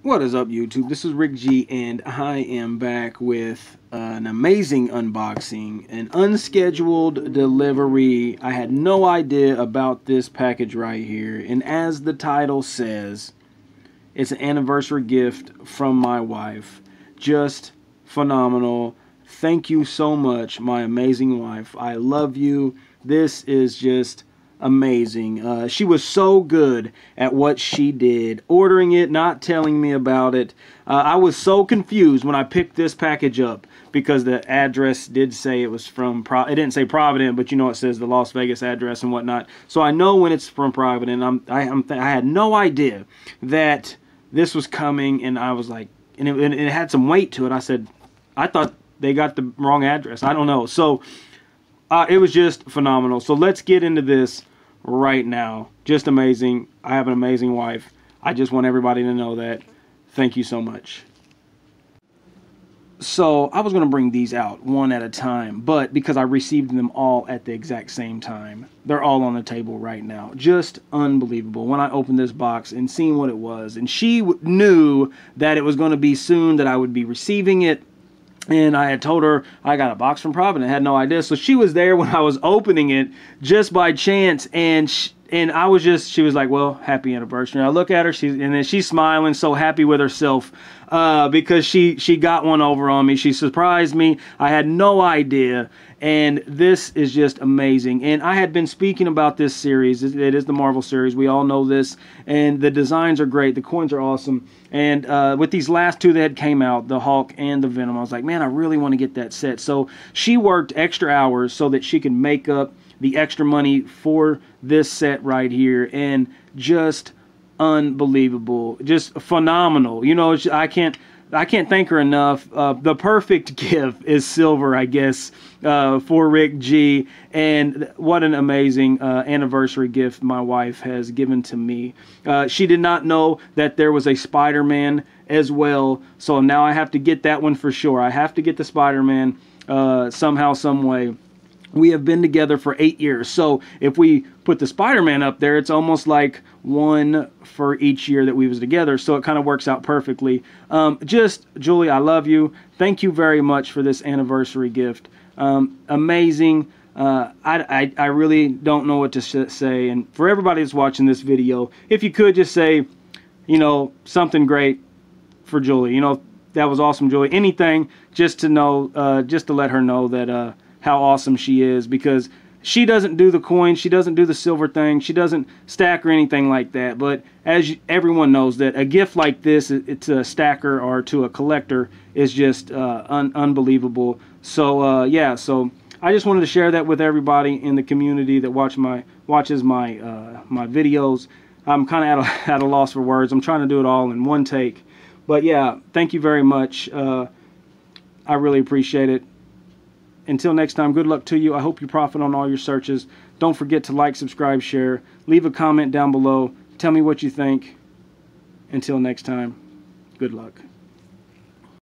What is up, YouTube? This is Rick G, and I am back with an amazing unboxing, an unscheduled delivery. I had no idea about this package right here, and as the title says, it's an anniversary gift from my wife. Just phenomenal. Thank you so much, my amazing wife. I love you. This is just amazing. She was so good at what she did, ordering it, not telling me about it. I was so confused when I picked this package up because the address did say it was from it didn't say Provident, but you know it says the Las Vegas address and whatnot. So I know when it's from Provident. I had no idea that this was coming, and I was like, and it had some weight to it. I thought they got the wrong address. I don't know. So it was just phenomenal. So let's get into this right now. Just amazing. I have an amazing wife. I just want everybody to know that. Thank you so much. So I was going to bring these out one at a time, but because I received them all at the exact same time, they're all on the table right now. Just unbelievable. When I opened this box and seeing what it was, and she knew that it was going to be soon that I would be receiving it. And I had told her I got a box from Provident. I had no idea. So she was there when I was opening it just by chance. And I was just, she was like, well, happy anniversary. And I look at her, and then she's smiling, so happy with herself because she got one over on me. She surprised me. I had no idea. And this is just amazing. And I had been speaking about this series. It is the Marvel series. We all know this. And the designs are great. The coins are awesome. And with these last two that came out, the Hulk and the Venom, I was like, man, I really want to get that set. So she worked extra hours so that she could make up the extra money for this set right here. And just unbelievable. Just phenomenal. You know, I can't thank her enough. The perfect gift is silver, I guess, for Rick G. And what an amazing anniversary gift my wife has given to me. She did not know that there was a Spider-Man as well. So now I have to get that one for sure. I have to get the Spider-Man somehow, some way. We have been together for 8 years. So if we put the Spider-Man up there, it's almost like one for each year that we was together. So it kind of works out perfectly. Just, Julie, I love you. Thank you very much for this anniversary gift. Amazing. I really don't know what to say. And for everybody that's watching this video, if you could just say, you know, something great for Julie. You know, that was awesome, Julie. Anything just to know, just to let her know that how awesome she is, because she doesn't do the coins, she doesn't do the silver thing, she doesn't stack or anything like that. But as everyone knows, that a gift like this, to a stacker or to a collector, is just unbelievable. So yeah, so I just wanted to share that with everybody in the community that watches my videos. I'm kind of at a loss for words. I'm trying to do it all in one take. But yeah, thank you very much. I really appreciate it. Until next time, good luck to you. I hope you profit on all your searches. Don't forget to like, subscribe, share. Leave a comment down below. Tell me what you think. Until next time, good luck.